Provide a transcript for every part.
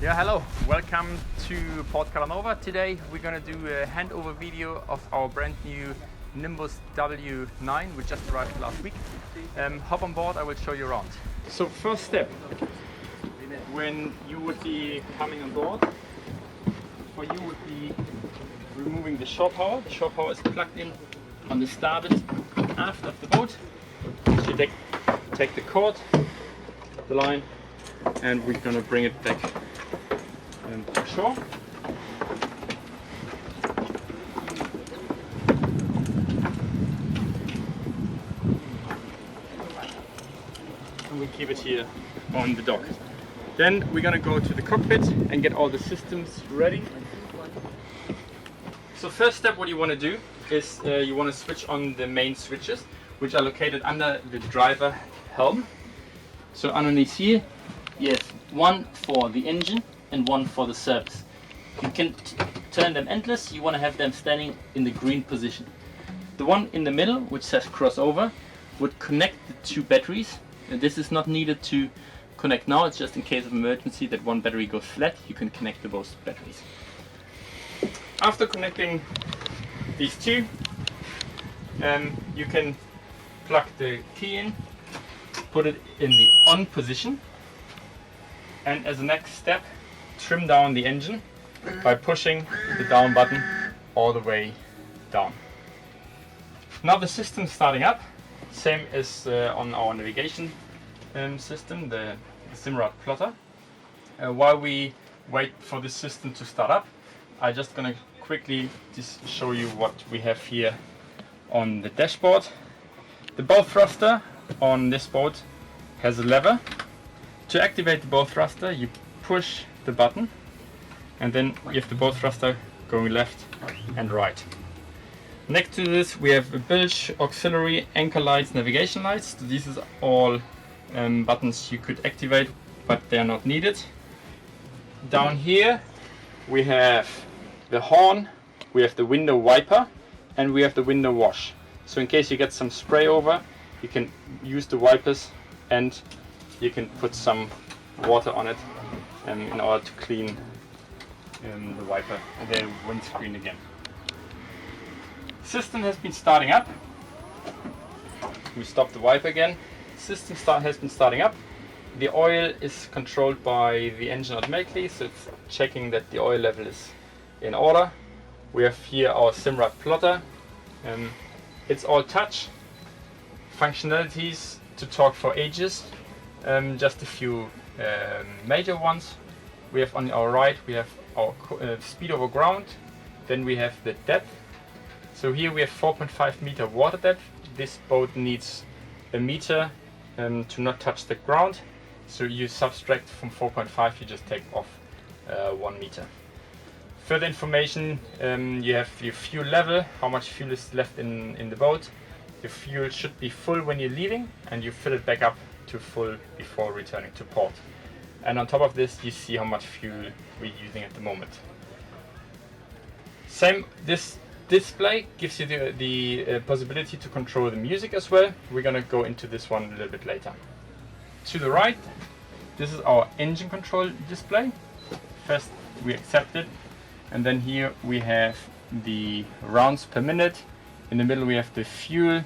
Yeah, hello. Welcome to Port Calanova. Today we're going to do a handover video of our brand new Nimbus W9, which just arrived last week. Hop on board, I will show you around. So first step, when you would be coming on board, for you would be removing the shore power. The shore power is plugged in on the starboard aft of the boat. So you take the cord, the line, and we're going to bring it back to shore. And we keep it here on the dock. Then we're going to go to the cockpit and get all the systems ready. So first step, what you want to do is you want to switch on the main switches, which are located under the driver helm. So underneath here, you have one for the engine and one for the service. You can turn them endless. You want to have them standing in the green position. The one in the middle, which says crossover, would connect the two batteries. And this is not needed to connect now. It's just in case of emergency that one battery goes flat, you can connect to both batteries. After connecting these two, you can plug the key in, put it in the on position, and as a next step, trim down the engine by pushing the down button all the way down. Now the system's starting up, same as on our navigation system, the Simrad Plotter. While we wait for the system to start up, I'm just gonna quickly just show you what we have here on the dashboard. The bow thruster on this boat has a lever. To activate the bow thruster, you push the button, and then you have the bow thruster going left and right. Next to this, we have a bilge, auxiliary, anchor lights, navigation lights. So these are all buttons you could activate, but they are not needed. Down here, we have the horn, we have the window wiper, and we have the window wash. So in case you get some spray over, you can use the wipers and you can put some water on it in order to clean the wiper and the windscreen again. System has been starting up. We stop the wiper again. System has been starting up. The oil is controlled by the engine automatically, so it's checking that the oil level is in order. We have here our Simrad Plotter. It's all touch. Functionalities to talk for ages. Just a few major ones. We have on our right, we have our speed over ground. Then we have the depth. So here we have 4.5 meter water depth. This boat needs a meter to not touch the ground. So you subtract from 4.5, you just take off 1 meter. Further information, you have your fuel level, how much fuel is left in the boat. Your fuel should be full when you're leaving, and you fill it back up to full before returning to port. And on top of this, you see how much fuel we're using at the moment. This display gives you the possibility to control the music as well. We're gonna go into this one a little bit later. To the right, this is our engine control display. First, we accept it, and then here we have the rounds per minute. In the middle we have the fuel,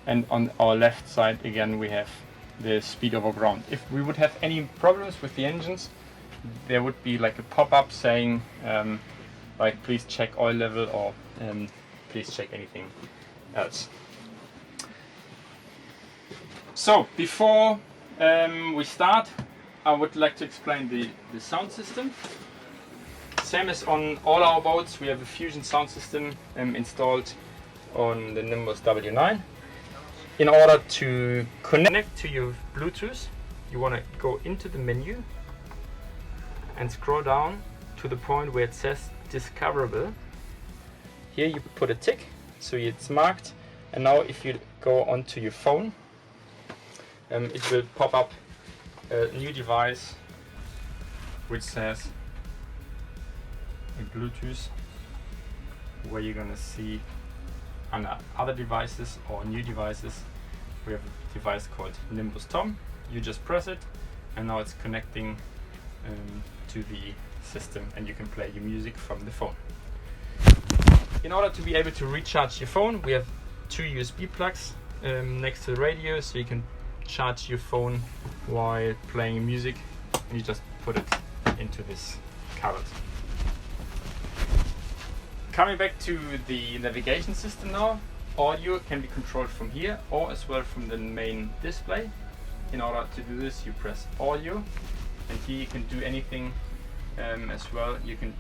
and on our left side again we have the speed over ground. If we would have any problems with the engines, there would be like a pop-up saying like please check oil level, or please check anything else. So before we start, I would like to explain the sound system. Same as on all our boats, we have a Fusion sound system installed on the Nimbus W9. In order to connect to your Bluetooth, you want to go into the menu and scroll down to the point where it says discoverable. Here you put a tick, so it's marked, and now if you go onto your phone, it will pop up a new device which says a Bluetooth, where you're gonna see on other devices or new devices, we have a device called Nimbus Tom. You just press it, and now it's connecting to the system, and you can play your music from the phone. In order to be able to recharge your phone, we have 2 USB plugs next to the radio, so you can charge your phone while playing music, and you just put it into this cupboard. Coming back to the navigation system now, audio can be controlled from here or as well from the main display. In order to do this, you press audio, and here you can do anything as well. You can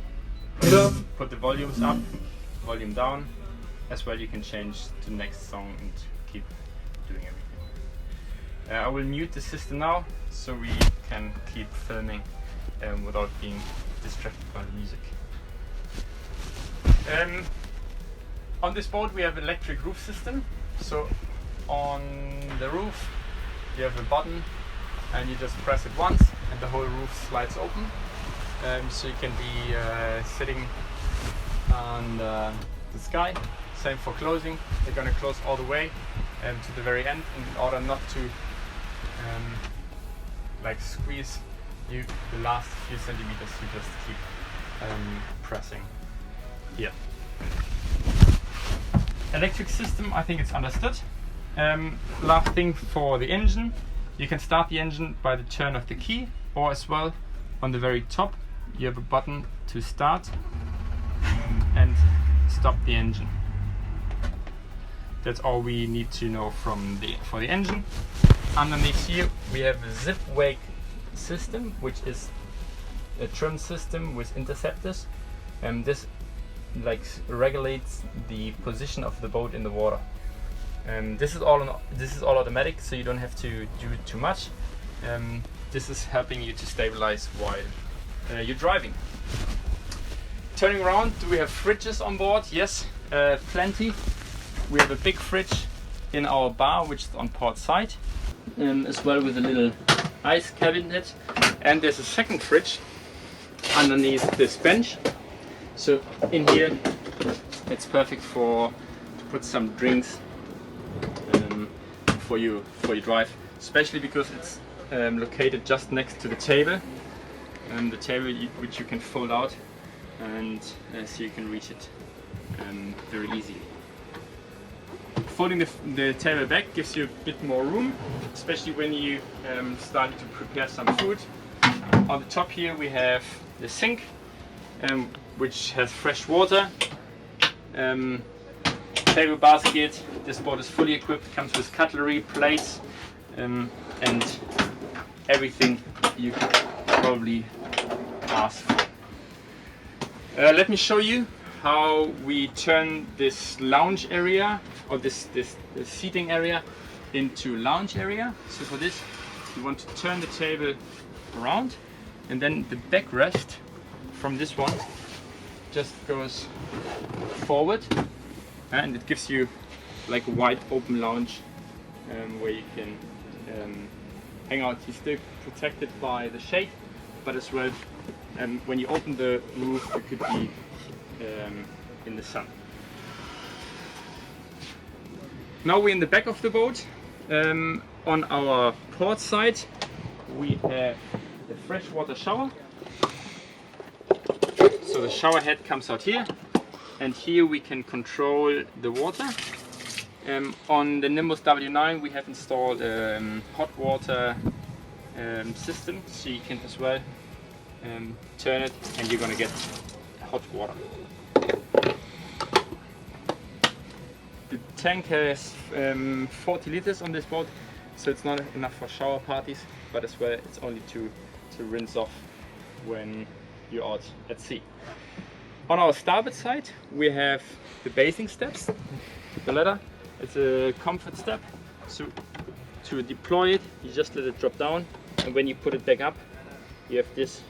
put the volumes up, volume down, as well you can change to the next song and keep doing everything. I will mute the system now so we can keep filming without being distracted by the music. On this boat we have electric roof system, so on the roof you have a button and you just press it once and the whole roof slides open, so you can be sitting on the sky. Same for closing, they're going to close all the way to the very end in order not to like squeeze you the last few centimeters. You just keep pressing here. Electric system, I think it's understood. Last thing for the engine, you can start the engine by the turn of the key, or as well on the very top you have a button to start and stop the engine. That's all we need to know for the engine. Underneath here we have a zip wake system, which is a trim system with interceptors, and this regulates the position of the boat in the water. This is all automatic, so you don't have to do too much. This is helping you to stabilize while you're driving. Turning around, do we have fridges on board? Yes, plenty. We have a big fridge in our bar, which is on port side, as well with a little ice cabinet, and there's a second fridge underneath this bench. So in here it's perfect to put some drinks for your drive, especially because it's located just next to the table, the table which you can fold out, and so you can reach it very easy. Folding the table back gives you a bit more room, especially when you start to prepare some food. On the top here we have the sink, which has fresh water, table basket. This boat is fully equipped, comes with cutlery, plates, and everything you could probably ask for. Let me show you how we turn this lounge area, or this seating area, into lounge area. So for this you want to turn the table around, and then the backrest from this one just goes forward, and it gives you like a wide open lounge where you can hang out. You're still protected by the shade, but as well when you open the roof you could be in the sun. Now we're in the back of the boat. On our port side we have the freshwater shower. So the shower head comes out here, and here we can control the water. On the Nimbus W9 we have installed a hot water system, so you can as well turn it and you're gonna get hot water. The tank has 40 liters on this boat, so it's not enough for shower parties, but as well it's only to rinse off when you're out at sea. On our starboard side we have the bathing steps, the ladder. It's a comfort step, so to deploy it you just let it drop down, and when you put it back up you have this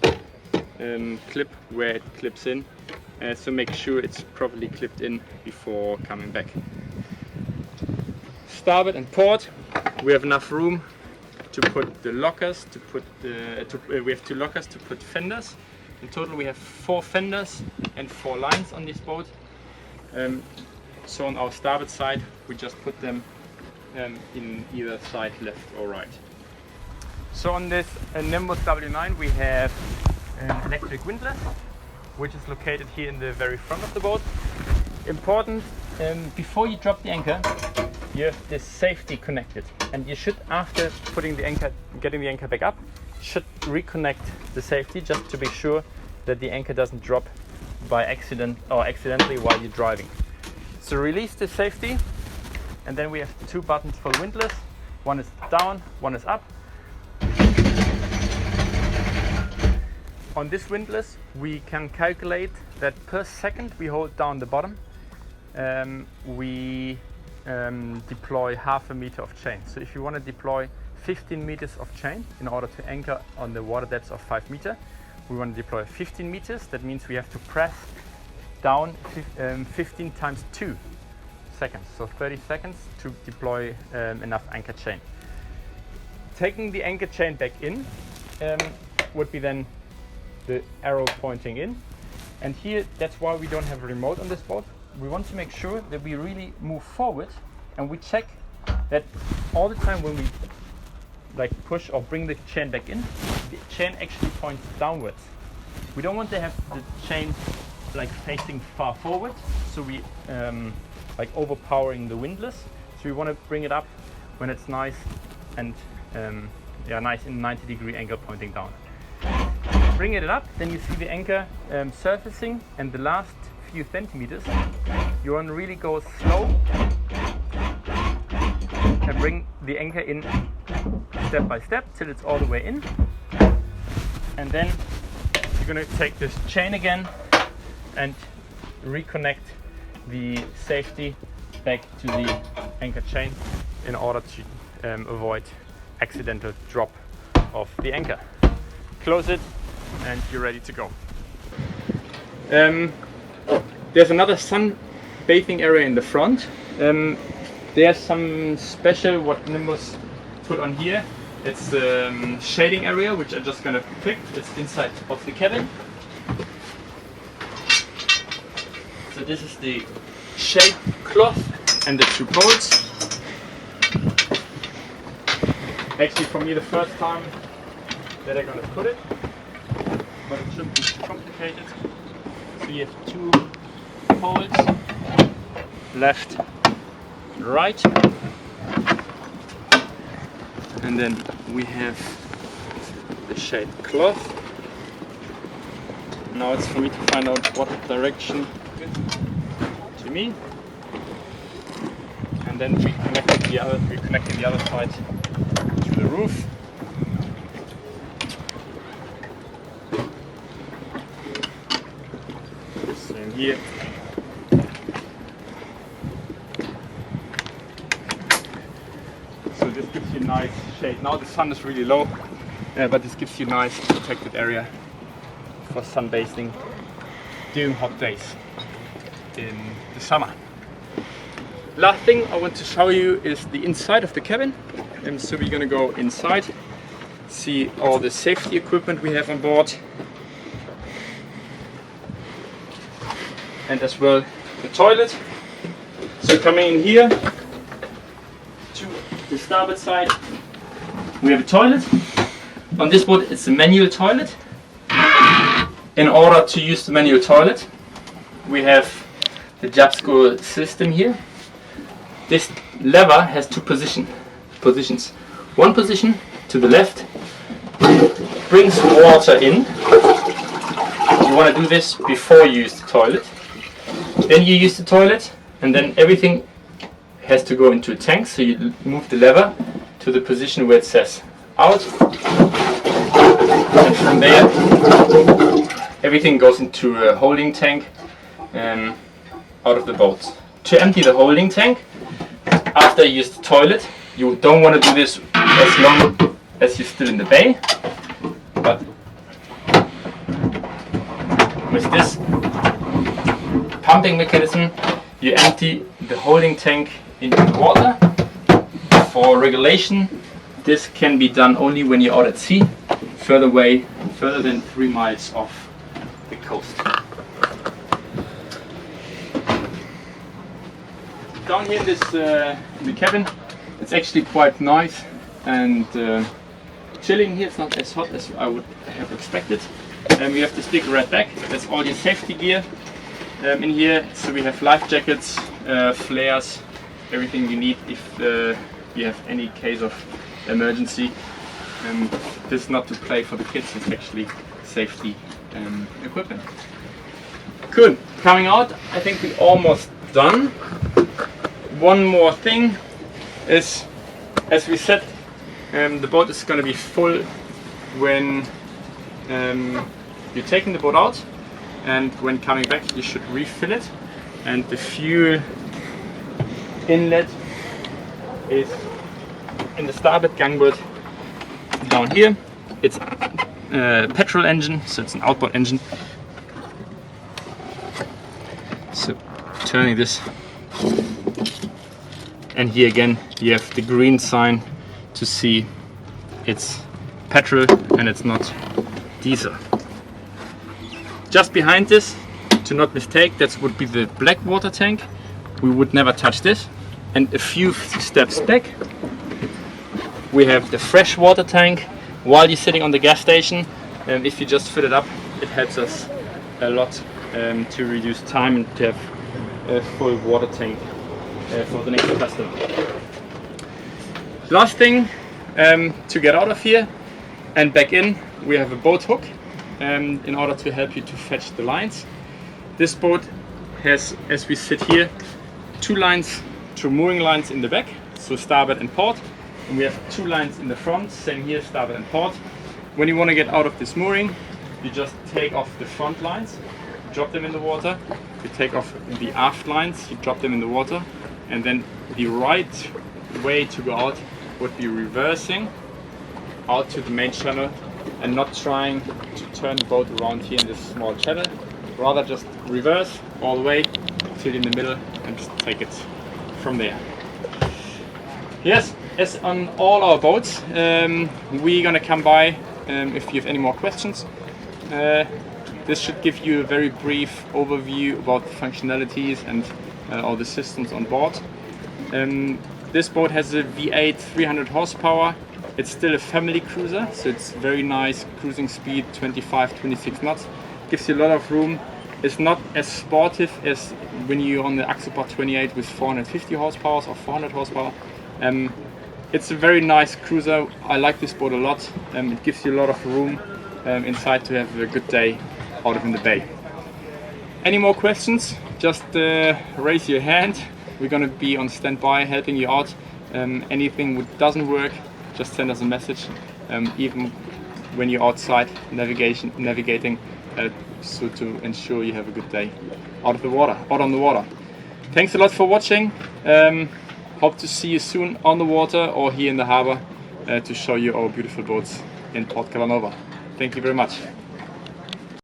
clip where it clips in, so make sure it's properly clipped in before coming back. Starboard and port we have enough room to put the lockers, we have 2 lockers to put fenders. In total we have 4 fenders and 4 lines on this boat. So on our starboard side we just put them in either side, left or right. So on this Nimbus W9 we have an electric windlass, which is located here in the very front of the boat. Important, before you drop the anchor, you have this safety connected, and you should, after putting the anchor, getting the anchor back up, should reconnect the safety just to be sure that the anchor doesn't drop by accident or accidentally while you're driving. So release the safety, and then we have two buttons for the windlass. One is down, one is up. On this windlass we can calculate that per second we hold down the bottom, we deploy half a meter of chain. So if you want to deploy 15 meters of chain in order to anchor on the water depth of 5 meters, we want to deploy 15 meters. That means we have to press down 15 times 2 seconds, so 30 seconds to deploy enough anchor chain. Taking the anchor chain back in would be then the arrow pointing in, and here that's why we don't have a remote on this boat. We want to make sure that we really move forward, and we check that all the time when we like push or bring the chain back in, the chain actually points downwards. We don't want to have the chain like facing far forward, so we like overpowering the windlass. So we want to bring it up when it's nice and nice in 90-degree angle pointing down. Bring it up, then you see the anchor surfacing, and the last few centimeters you want to really go slow and bring the anchor in step by step till it's all the way in, and then you're going to take this chain again and reconnect the safety back to the anchor chain in order to avoid accidental drop of the anchor. Close it and you're ready to go. There's another sun bathing area in the front. There's some special what Nimbus put on here. It's the shading area, which I'm just gonna pick. It's inside of the cabin. So this is the shade cloth and the 2 poles. Actually, for me, the first time that I'm gonna put it, but it shouldn't be too complicated. So you have 2 poles, left, right, and then we have the shade cloth. Now it's for me to find out what direction to me, and then we connected the other side to the roof. Same here. So this gives you nice shade. Now the sun is really low, but this gives you nice protected area for sunbathing during hot days in the summer. Last thing I want to show you is the inside of the cabin. So we're gonna go inside, see all the safety equipment we have on board, and as well the toilet. So coming in here to the starboard side, we have a toilet. On this boat it's a manual toilet. In order to use the manual toilet, we have the Japsko system here. This lever has 2 positions. One position to the left brings water in. You want to do this before you use the toilet. Then you use the toilet, and then everything has to go into a tank. So you move the lever to the position where it says out, and from there everything goes into a holding tank out of the boat. To empty the holding tank after you use the toilet, you don't want to do this as long as you're still in the bay, but with this pumping mechanism you empty the holding tank into water. For regulation, this can be done only when you're out at sea, further than 3 miles off the coast. Down here in this in the cabin, it's actually quite nice and chilling here. It's not as hot as I would have expected. We have this big red bag. That's all your safety gear in here. So we have life jackets, flares, everything you need if you have any case of emergency. This is not to play for the kids. It's actually safety equipment. Cool. Coming out, I think we're almost done. One more thing is, as we said, the boat is going to be full when you're taking the boat out, and when coming back you should refill it. And the fuel inlet is in the starboard gangboard down here. It's a petrol engine, so it's an outboard engine. So turning this, and here again you have the green sign to see it's petrol and it's not diesel. Just behind this, to not mistake, that would be the black water tank. We would never touch this. And a few steps back we have the fresh water tank. While you're sitting on the gas station, if you just fill it up, it helps us a lot to reduce time and to have a full water tank for the next customer. Last thing, to get out of here and back in, we have a boat hook in order to help you to fetch the lines. This boat has, as we sit here, two mooring lines in the back, so starboard and port, and we have two lines in the front, same here, starboard and port. When you want to get out of this mooring, you just take off the front lines, drop them in the water. You take off the aft lines, you drop them in the water, and then the right way to go out would be reversing out to the main channel and not trying to turn the boat around here in this small channel. Rather just reverse all the way till in the middle and just take it from there. Yes, as on all our boats, we're gonna come by if you have any more questions. This should give you a very brief overview about the functionalities and all the systems on board. This boat has a V8 300 horsepower. It's still a family cruiser, so it's very nice cruising speed, 25-26 knots. Gives you a lot of room. It's not as sportive as when you're on the Axopar 28 with 450 horsepower or 400 horsepower. It's a very nice cruiser. I like this boat a lot. It gives you a lot of room inside to have a good day out of in the bay. Any more questions? Just raise your hand. We're going to be on standby helping you out. Anything that doesn't work, just send us a message. Even when you're outside navigating, so to ensure you have a good day out on the water. Thanks a lot for watching. Hope to see you soon on the water or here in the harbor to show you our beautiful boats in Port Calanova. Thank you very much.